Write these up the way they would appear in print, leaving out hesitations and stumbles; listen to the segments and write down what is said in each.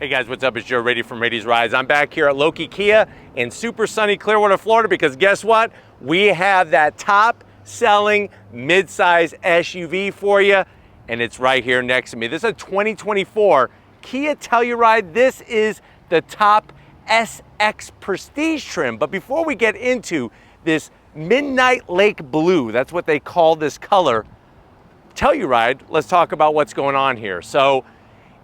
Hey guys, what's up? It's Joe Rady from Rady's Rides. I'm back here at Loki Kia in super sunny Clearwater, Florida, because guess what? We have that top selling midsize SUV for you, and it's right here next to me. This is a 2024 Kia Telluride. This is the top SX Prestige trim. But before we get into this Midnight Lake Blue, that's what they call this color, Telluride, let's talk about what's going on here. So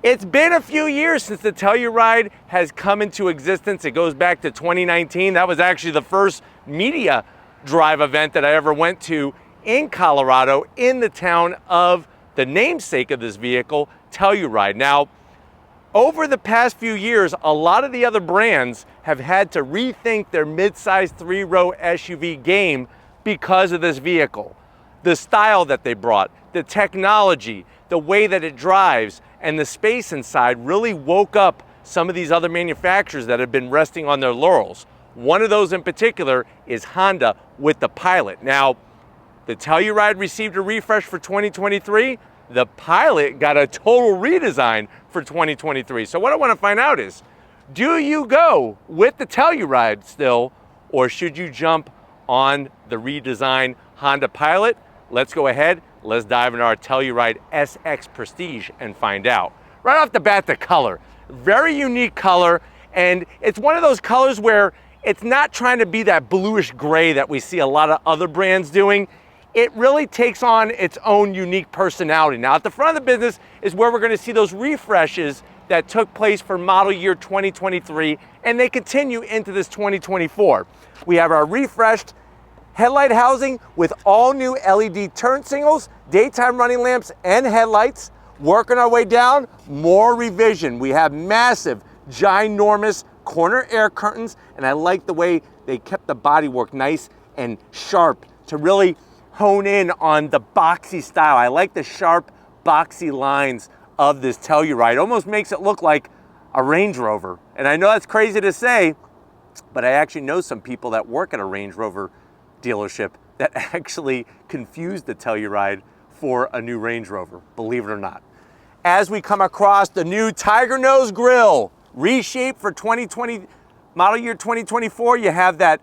it's been a few years since the Telluride has come into existence. It goes back to 2019. That was actually the first media drive event that I ever went to in Colorado, in the town of the namesake of this vehicle, Telluride. Now, over the past few years, a lot of the other brands have had to rethink their midsize three-row SUV game because of this vehicle. The style that they brought, the technology, the way that it drives, and the space inside really woke up some of these other manufacturers that have been resting on their laurels. One of those in particular is Honda with the Pilot. Now, the Telluride received a refresh for 2023. The Pilot got a total redesign for 2023. So what I want to find out is, do you go with the Telluride still, or should you jump on the redesigned Honda Pilot? Let's go ahead. Let's dive into our Telluride SX Prestige and find out. Right off the bat, the color. Very unique color, and it's one of those colors where it's not trying to be that bluish gray that we see a lot of other brands doing. It really takes on its own unique personality. Now, at the front of the business is where we're going to see those refreshes that took place for model year 2023, and they continue into this 2024. We have our refreshed headlight housing with all new LED turn signals, daytime running lamps, and headlights. Working our way down, more revision. We have massive, ginormous corner air curtains, and I like the way they kept the bodywork nice and sharp to really hone in on the boxy style. I like the sharp, boxy lines of this Telluride. It almost makes it look like a Range Rover. And I know that's crazy to say, but I actually know some people that work at a Range Rover dealership that actually confused the Telluride for a new Range Rover, believe it or not. As we come across the new Tiger Nose grille, reshaped for 2020, model year 2024, you have that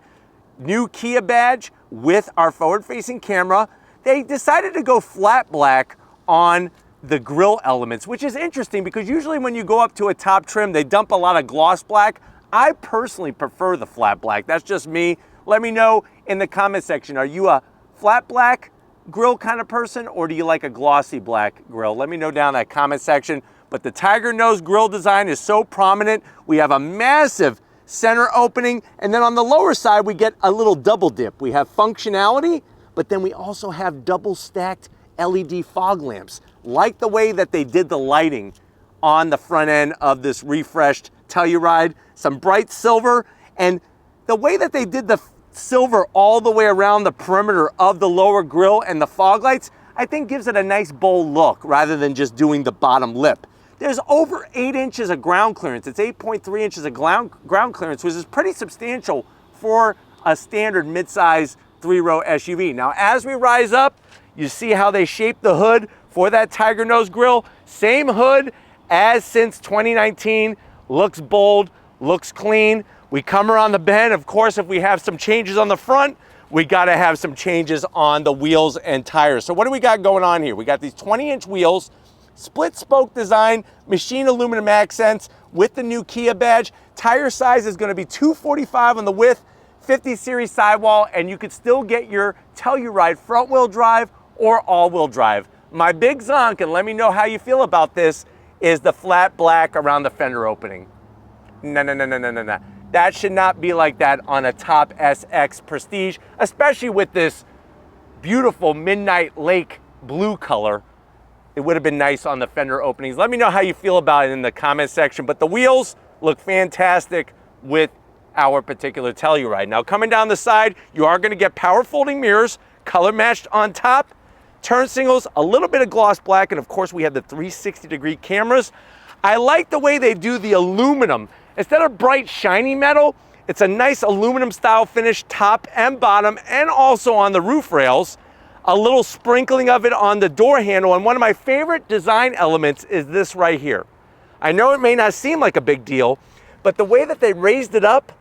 new Kia badge with our forward-facing camera. They decided to go flat black on the grille elements, which is interesting because usually when you go up to a top trim, they dump a lot of gloss black. I personally prefer the flat black. That's just me. Let me know in the comment section, are you a flat black grille kind of person, or do you like a glossy black grille? Let me know down in that comment section. But the Tiger Nose grille design is so prominent. We have a massive center opening, and then on the lower side, we get a little double dip. We have functionality, but then we also have double stacked LED fog lamps. Like the way that they did the lighting on the front end of this refreshed Telluride, some bright silver, and the way that they did the silver all the way around the perimeter of the lower grille and the fog lights, I think gives it a nice bold look rather than just doing the bottom lip. There's over 8 inches of ground clearance. It's 8.3 inches of ground clearance, which is pretty substantial for a standard midsize three-row SUV. Now, as we rise up, you see how they shaped the hood for that Tiger Nose grille. Same hood as since 2019, looks bold, looks clean. We come around the bend. Of course, if we have some changes on the front, we gotta have some changes on the wheels and tires. So what do we got going on here? We got these 20-inch wheels, split spoke design, machine aluminum accents with the new Kia badge. Tire size is gonna be 245 on the width, 50 series sidewall, and you could still get your Telluride front wheel drive or all wheel drive. My big zonk, and let me know how you feel about this, is the flat black around the fender opening. No. That should not be like that on a top SX Prestige, especially with this beautiful Midnight Lake Blue color. It would have been nice on the fender openings. Let me know how you feel about it in the comment section. But the wheels look fantastic with our particular Telluride. Now, coming down the side, you are going to get power folding mirrors, color matched on top, turn signals, a little bit of gloss black, and of course we have the 360-degree cameras. I like the way they do the aluminum. Instead of bright, shiny metal, it's a nice aluminum style finish top and bottom, and also on the roof rails. A little sprinkling of it on the door handle. And one of my favorite design elements is this right here. I know it may not seem like a big deal, but the way that they raised it up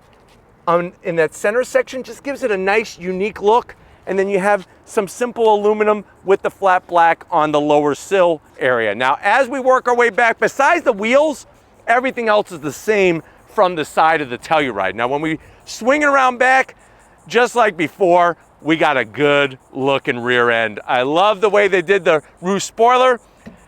in that center section just gives it a nice, unique look. And then you have some simple aluminum with the flat black on the lower sill area. Now, as we work our way back, besides the wheels, everything else is the same from the side of the Telluride. Now, when we swing it around back, just like before, we got a good looking rear end. I love the way they did the roof spoiler.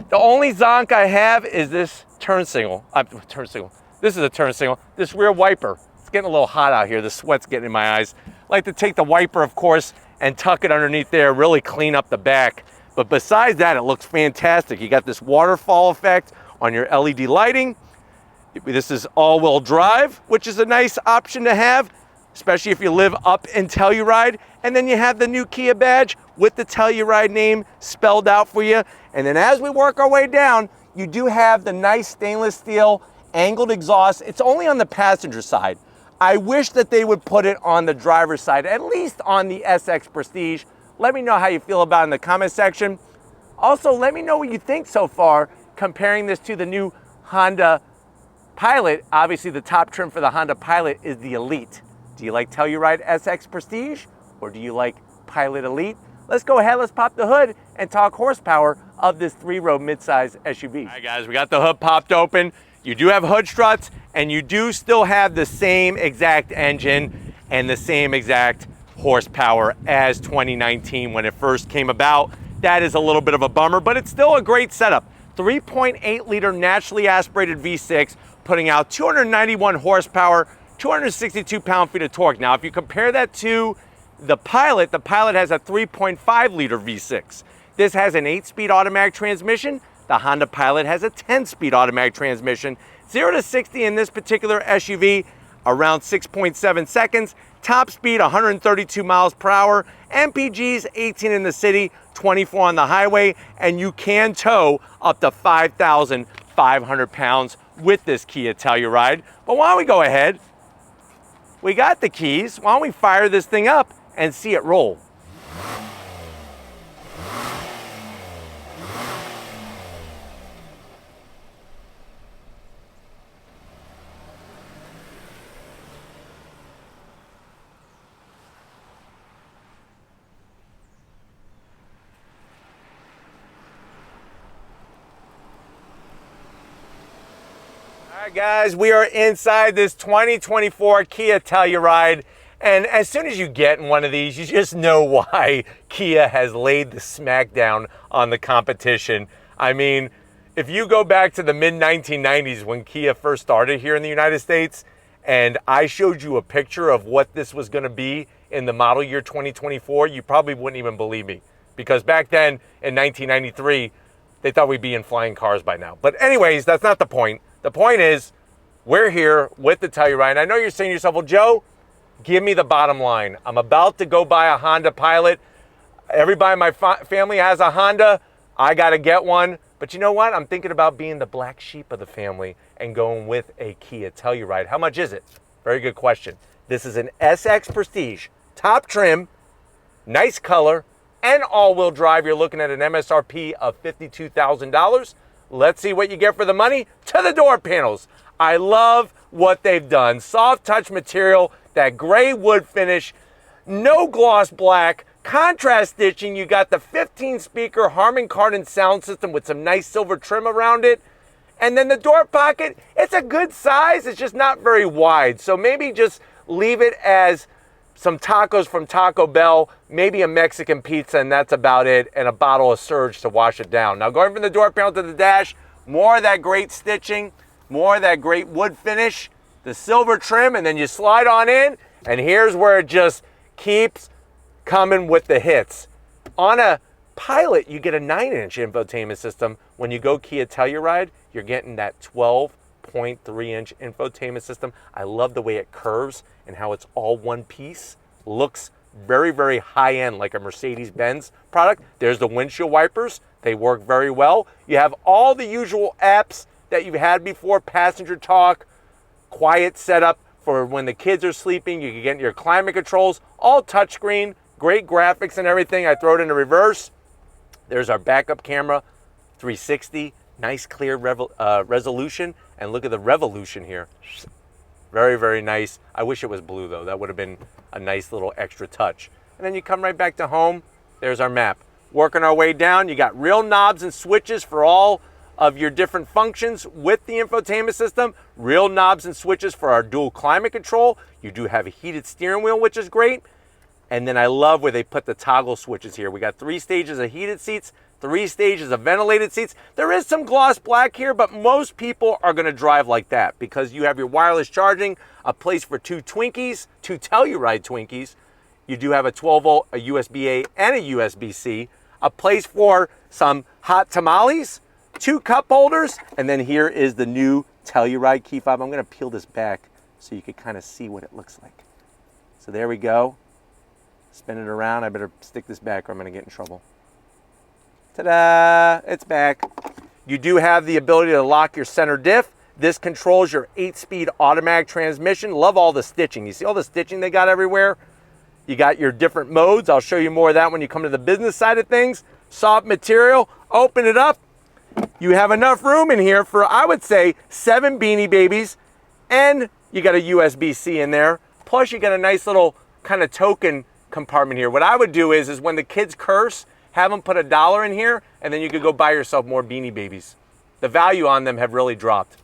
The only zonk I have is this turn signal. This is a turn signal. This rear wiper. It's getting a little hot out here. The sweat's getting in my eyes. I like to take the wiper, of course, and tuck it underneath there, really clean up the back. But besides that, it looks fantastic. You got this waterfall effect on your LED lighting. This is all-wheel drive, which is a nice option to have, especially if you live up in Telluride. And then you have the new Kia badge with the Telluride name spelled out for you. And then as we work our way down, you do have the nice stainless steel angled exhaust. It's only on the passenger side. I wish that they would put it on the driver's side, at least on the SX Prestige. Let me know how you feel about it in the comment section. Also, let me know what you think so far, comparing this to the new Honda Pilot. Obviously, the top trim for the Honda Pilot is the Elite. Do you like Telluride SX Prestige, or do you like Pilot Elite? Let's go ahead, let's pop the hood and talk horsepower of this 3-row midsize SUV. All right, guys, we got the hood popped open. You do have hood struts, and you do still have the same exact engine and the same exact horsepower as 2019 when it first came about. That is a little bit of a bummer, but it's still a great setup. 3.8 liter naturally aspirated V6, putting out 291 horsepower, 262 pound-feet of torque. Now, if you compare that to the Pilot has a 3.5 liter V6. This has an 8-speed automatic transmission. The Honda Pilot has a 10-speed automatic transmission. 0 to 60 in this particular SUV, around 6.7 seconds. Top speed, 132 miles per hour. MPGs, 18 in the city, 24 on the highway. And you can tow up to 5,500 pounds with this Kia Telluride. But why don't we go ahead? We got the keys. Why don't we fire this thing up and see it roll? All right, guys, we are inside this 2024 Kia Telluride, and as soon as you get in one of these, you just know why Kia has laid the smackdown on the competition. I mean, if you go back to the mid-1990s when Kia first started here in the United States, and I showed you a picture of what this was going to be in the model year 2024, you probably wouldn't even believe me, because back then in 1993, they thought we'd be in flying cars by now. But anyways, that's not the point. The point is, we're here with the Telluride. And I know you're saying to yourself, well, Joe, give me the bottom line. I'm about to go buy a Honda Pilot. Everybody in my family has a Honda. I got to get one. But you know what? I'm thinking about being the black sheep of the family and going with a Kia Telluride. How much is it? Very good question. This is an SX Prestige, top trim, nice color, and all-wheel drive. You're looking at an MSRP of $52,000. Let's see what you get for the money. To the door panels. I love what they've done. Soft touch material, that gray wood finish, no gloss black, contrast stitching. You got the 15-speaker Harman Kardon sound system with some nice silver trim around it. And then the door pocket, it's a good size. It's just not very wide. So maybe just leave it as some tacos from Taco Bell, maybe a Mexican pizza, and that's about it, and a bottle of Surge to wash it down. Now, going from the door panel to the dash, more of that great stitching, more of that great wood finish, the silver trim, and then you slide on in, and here's where it just keeps coming with the hits. On a Pilot, you get a 9-inch infotainment system. When you go Kia Telluride, you're getting that 12.3-inch infotainment system. I love the way it curves and how it's all one piece. Looks very, very high-end, like a Mercedes-Benz product. There's the windshield wipers. They work very well. You have all the usual apps that you've had before: passenger talk, quiet setup for when the kids are sleeping. You can get your climate controls, all touchscreen, great graphics and everything. I throw it into reverse. There's our backup camera, 360. Nice clear resolution, and look at the revolution here. Very, very nice. I wish it was blue though. That would have been a nice little extra touch. And then you come right back to home. There's our map. Working our way down, you got real knobs and switches for all of your different functions with the infotainment system. Real knobs and switches for our dual climate control. You do have a heated steering wheel, which is great. And then I love where they put the toggle switches here. We got 3 stages of heated seats, 3 stages of ventilated seats. There is some gloss black here, but most people are gonna drive like that because you have your wireless charging, a place for 2 Twinkies, 2 Telluride Twinkies. You do have a 12 volt, a USB-A, and a USB-C, a place for some hot tamales, 2 cup holders, and then here is the new Telluride key fob. I'm gonna peel this back so you can kind of see what it looks like. So there we go. Spin it around. I better stick this back or I'm gonna get in trouble. Ta-da! It's back. You do have the ability to lock your center diff. This controls your 8-speed automatic transmission. Love all the stitching. You see all the stitching they got everywhere? You got your different modes. I'll show you more of that when you come to the business side of things. Soft material. Open it up. You have enough room in here for, I would say, 7 Beanie Babies. And you got a USB-C in there. Plus you got a nice little kind of token compartment here. What I would do is when the kids curse, have them put $1 in here, and then you could go buy yourself more Beanie Babies. The value on them have really dropped.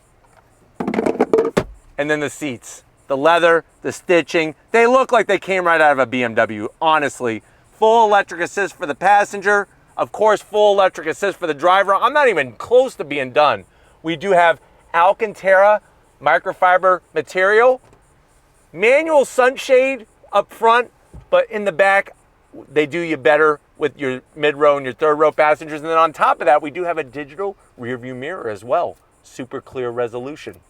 And then the seats, the leather, the stitching, they look like they came right out of a BMW, honestly. Full electric assist for the passenger. Of course, full electric assist for the driver. I'm not even close to being done. We do have Alcantara microfiber material, manual sunshade up front, but in the back, they do you better with your mid-row and your third-row passengers. And then on top of that, we do have a digital rear-view mirror as well. Super clear resolution.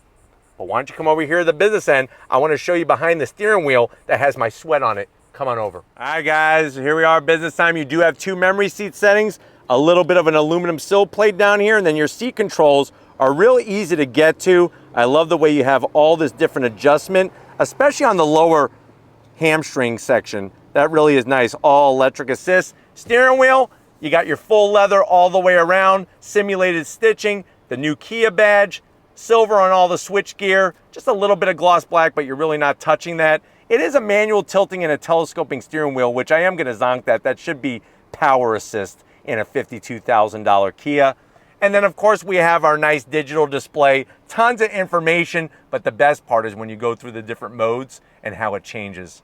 But why don't you come over here to the business end? I want to show you behind the steering wheel that has my sweat on it. Come on over. All right, guys, here we are, business time. You do have 2 memory seat settings, a little bit of an aluminum sill plate down here, and then your seat controls are really easy to get to. I love the way you have all this different adjustment, especially on the lower hamstring section. That really is nice. All electric assist. Steering wheel, you got your full leather all the way around, simulated stitching, the new Kia badge, silver on all the switch gear, just a little bit of gloss black, but you're really not touching that. It is a manual tilting and a telescoping steering wheel, which I am going to zonk that. That should be power assist in a $52,000 Kia. And then of course we have our nice digital display, tons of information, but the best part is when you go through the different modes and how it changes.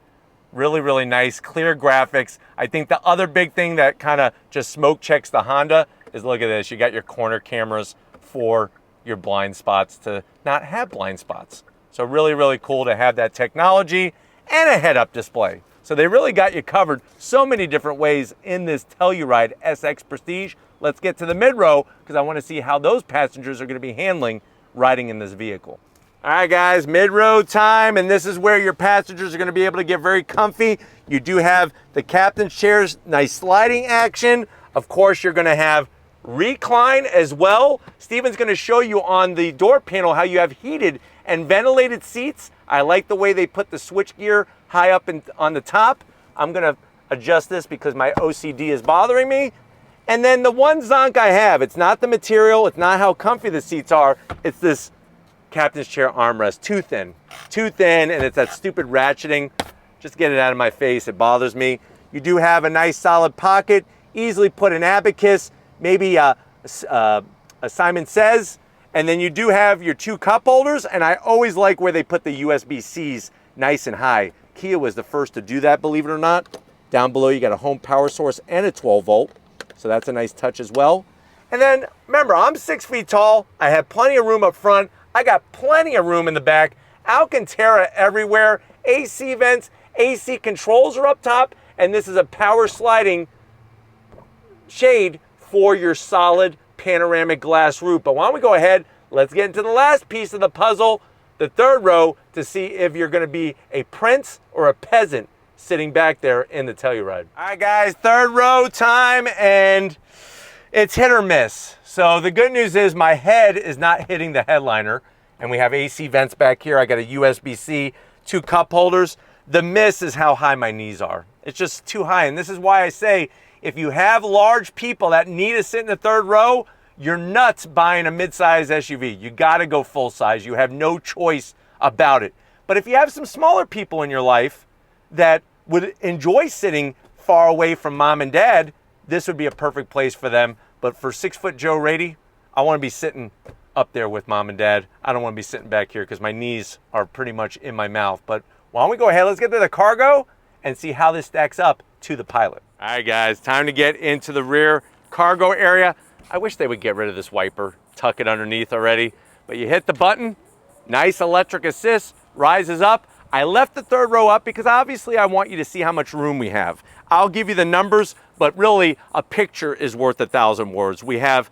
Really, really nice, clear graphics. I think the other big thing that kind of just smoke checks the Honda is, look at this, you got your corner cameras for your blind spots to not have blind spots. So really, really cool to have that technology and a head-up display. So they really got you covered so many different ways in this Telluride SX Prestige. Let's get to the mid-row because I want to see how those passengers are going to be handling riding in this vehicle. All right, guys, mid-row time, and this is where your passengers are going to be able to get very comfy. You do have the captain's chairs, nice sliding action. Of course, you're going to have recline as well. Steven's going to show you on the door panel how you have heated and ventilated seats. I like the way they put the switch gear high up on the top. I'm going to adjust this because my OCD is bothering me. And then the one zonk I have, it's not the material, it's not how comfy the seats are, it's this captain's chair armrest. Too thin, and it's that stupid ratcheting. Just get it out of my face, it bothers me. You do have a nice solid pocket, easily put an abacus, maybe a Simon Says, and then you do have your 2 cup holders, and I always like where they put the USB-Cs nice and high. Kia was the first to do that, believe it or not. Down below you got a home power source and a 12 volt, so that's a nice touch as well. And then remember, I'm 6 feet tall, I have plenty of room up front, I got plenty of room in the back, Alcantara everywhere, AC vents, AC controls are up top, and this is a power sliding shade for your solid panoramic glass roof. But why don't we go ahead, let's get into the last piece of the puzzle, the third row, to see if you're going to be a prince or a peasant sitting back there in the Telluride. All right, guys, third row time, and it's hit or miss. So the good news is my head is not hitting the headliner, and we have AC vents back here. I got a USB-C, 2 cup holders. The miss is how high my knees are. It's just too high, and this is why I say if you have large people that need to sit in the third row, you're nuts buying a midsize SUV. You gotta go full size. You have no choice about it. But if you have some smaller people in your life that would enjoy sitting far away from mom and dad, this would be a perfect place for them. But for 6-foot Joe Rady, I wanna be sitting up there with mom and dad. I don't wanna be sitting back here because my knees are pretty much in my mouth. But why don't we go ahead, let's get to the cargo and see how this stacks up to the Pilot. All right guys, time to get into the rear cargo area. I wish they would get rid of this wiper, tuck it underneath already. But you hit the button, nice electric assist, rises up. I left the third row up because obviously I want you to see how much room we have. I'll give you the numbers, but really a picture is worth 1,000 words. We have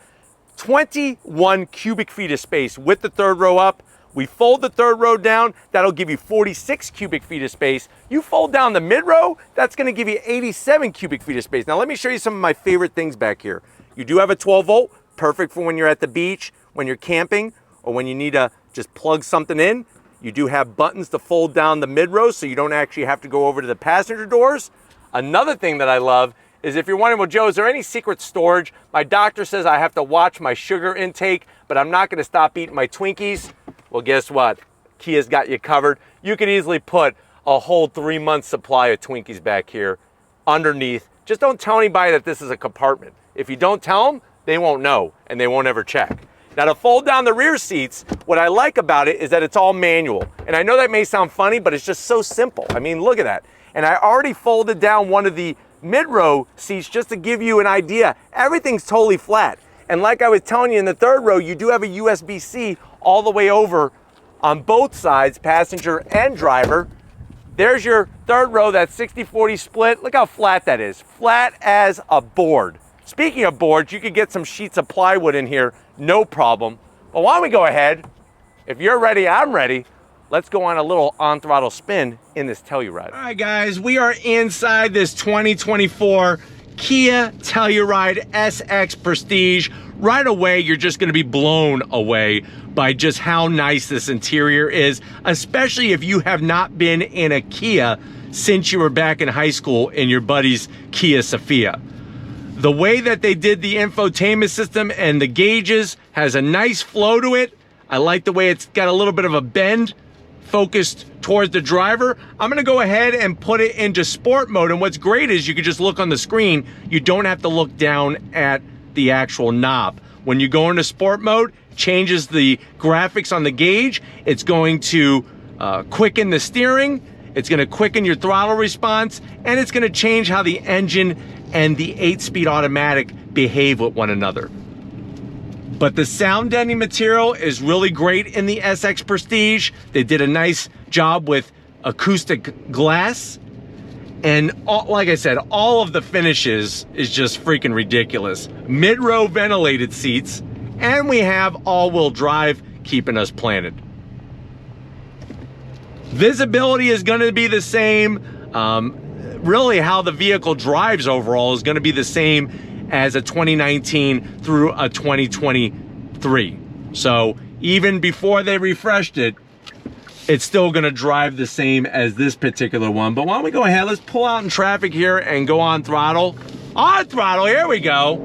21 cubic feet of space with the third row up. We fold the third row down, that'll give you 46 cubic feet of space. You fold down the mid row, that's gonna give you 87 cubic feet of space. Now let me show you some of my favorite things back here. You do have a 12 volt, perfect for when you're at the beach, when you're camping, or when you need to just plug something in. You do have buttons to fold down the mid row so you don't actually have to go over to the passenger doors. Another thing that I love is if you're wondering, well, Joe, is there any secret storage? My doctor says I have to watch my sugar intake, but I'm not gonna stop eating my Twinkies. Well, guess what? Kia's got you covered. You could easily put a whole 3 months supply of Twinkies back here underneath. Just don't tell anybody that this is a compartment. If you don't tell them, they won't know and they won't ever check. Now to fold down the rear seats, what I like about it is that it's all manual. And I know that may sound funny, but it's just so simple. I mean, look at that. And I already folded down one of the mid-row seats just to give you an idea. Everything's totally flat. And like I was telling you in the third row, you do have a USB-C all the way over on both sides, passenger and driver. There's your third row, that 60-40 split. Look how flat that is, flat as a board. Speaking of boards, you could get some sheets of plywood in here, no problem. But why don't we go ahead, if you're ready, I'm ready. Let's go on a little on-throttle spin in this Telluride. All right, guys, we are inside this 2024 Kia Telluride SX Prestige. Right away, you're just gonna be blown away by just how nice this interior is, especially if you have not been in a Kia since you were back in high school in your buddy's Kia Sophia. The way that they did the infotainment system and the gauges has a nice flow to it. I like the way it's got a little bit of a bend focused towards the driver. I'm gonna go ahead and put it into sport mode. And what's great is you can just look on the screen. You don't have to look down at the actual knob. When you go into sport mode, changes the graphics on the gauge. It's going to quicken the steering. It's gonna quicken your throttle response, and it's gonna change how the engine and the 8-speed automatic behave with one another. But the sound deadening material is really great in the SX Prestige. They did a nice job with acoustic glass. And like I said, all of the finishes is just freaking ridiculous. Mid-row ventilated seats, and we have all-wheel drive keeping us planted. Visibility is gonna be the same. Really how the vehicle drives overall is gonna be the same as a 2019 through a 2023. So even before they refreshed it, it's still gonna drive the same as this particular one. But why don't we go ahead, let's pull out in traffic here and go on throttle. On throttle, here we go.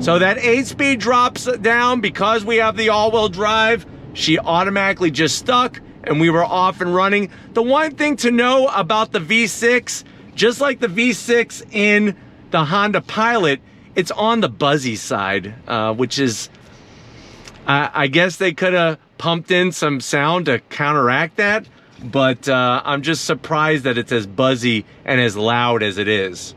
So that 8-speed drops down because we have the all-wheel drive. She automatically just stuck and we were off and running. The one thing to know about the V6, just like the V6 in the Honda Pilot, it's on the buzzy side, which is, I guess they could have pumped in some sound to counteract that, but I'm just surprised that it's as buzzy and as loud as it is.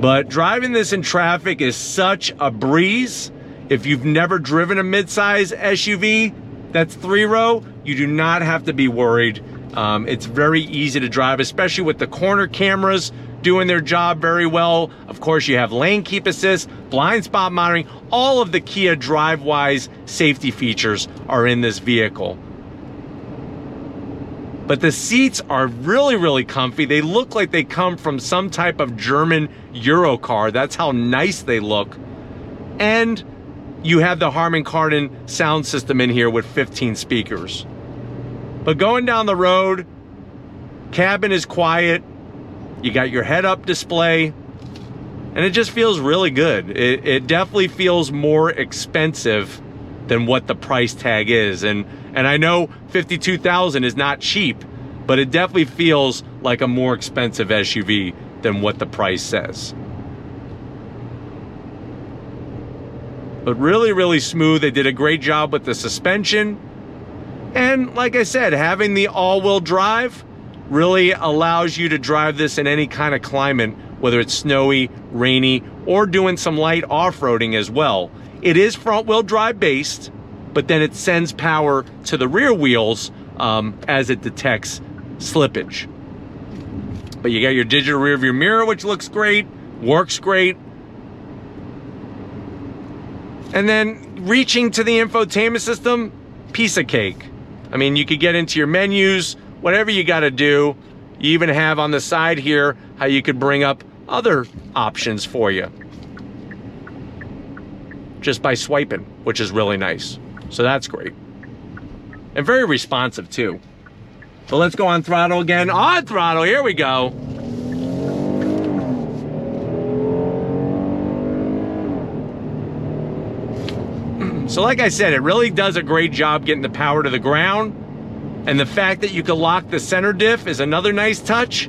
But driving this in traffic is such a breeze. If you've never driven a midsize SUV that's 3-row, you do not have to be worried. It's very easy to drive, especially with the corner cameras doing their job very well. Of course, you have lane keep assist, blind spot monitoring. All of the Kia DriveWise safety features are in this vehicle. But the seats are really, really comfy. They look like they come from some type of German Euro car. That's how nice they look. And you have the Harman Kardon sound system in here with 15 speakers. But going down the road, cabin is quiet. You got your head-up display. and it just feels really good. It definitely feels more expensive than what the price tag is. And I know $52,000 is not cheap, but it definitely feels like a more expensive SUV than what the price says. But really, really smooth. They did a great job with the suspension. And like I said, having the all-wheel drive really allows you to drive this in any kind of climate, whether it's snowy, rainy, or doing some light off-roading as well. It is front-wheel drive based, but then it sends power to the rear wheels as it detects slippage. But you got your digital rear view mirror, which looks great, works great. And then reaching to the infotainment system, piece of cake. I mean, you could get into your menus, whatever you got to do. You even have on the side here how you could bring up other options for you just by swiping, which is really nice. So that's great. And very responsive too. So let's go on throttle again. On throttle, here we go. So like I said, it really does a great job getting the power to the ground. And the fact that you can lock the center diff is another nice touch.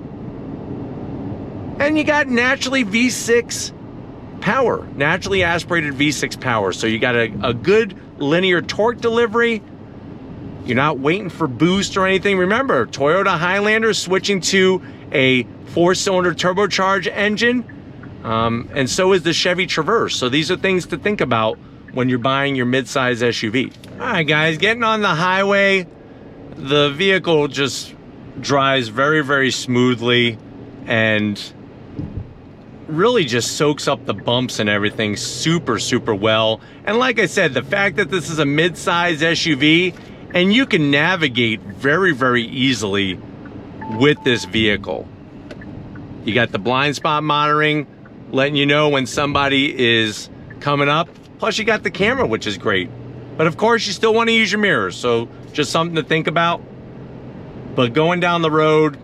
And you got naturally V6 power, naturally aspirated V6 power. So you got a good linear torque delivery. You're not waiting for boost or anything. Remember, Toyota Highlander switching to a 4-cylinder turbocharged engine. And so is the Chevy Traverse. So these are things to think about when you're buying your midsize SUV. All right, guys, getting on the highway, the vehicle just drives very, very smoothly and really just soaks up the bumps and everything super, super well. And like I said, the fact that this is a midsize SUV and you can navigate very, very easily with this vehicle. You got the blind spot monitoring, letting you know when somebody is coming up. Plus you got the camera, which is great. But of course you still want to use your mirrors, so just something to think about. But going down the road,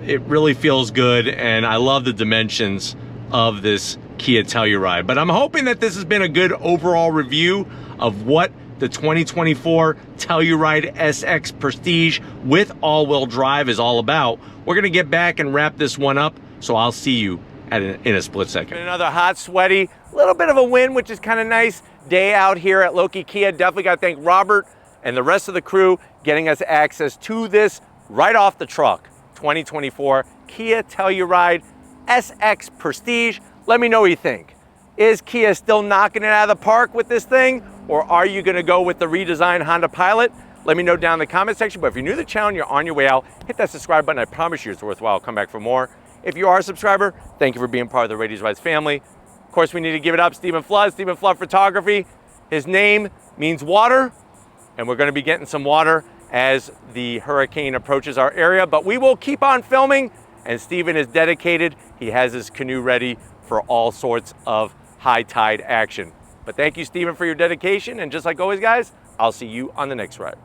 it really feels good, and I love the dimensions of this Kia Telluride. But I'm hoping that this has been a good overall review of what the 2024 Telluride SX Prestige with all-wheel drive is all about. We're gonna get back and wrap this one up, so I'll see you in a split second. Another hot, sweaty, little bit of a wind, which is kind of nice day out here at Loki Kia. Definitely got to thank Robert and the rest of the crew getting us access to this right off the truck. 2024 Kia Telluride SX Prestige. Let me know what you think. Is Kia still knocking it out of the park with this thing, or are you going to go with the redesigned Honda Pilot? Let me know down in the comment section. But if you're new to the channel and you're on your way out, hit that subscribe button. I promise you it's worthwhile. Come back for more. If you are a subscriber, thank you for being part of the Ladies Rides family. Of course, we need to give it up. Stephen Flood Photography. His name means water, and we're going to be getting some water as the hurricane approaches our area. But we will keep on filming, and Stephen is dedicated. He has his canoe ready for all sorts of high tide action. But thank you, Stephen, for your dedication. And just like always, guys, I'll see you on the next ride.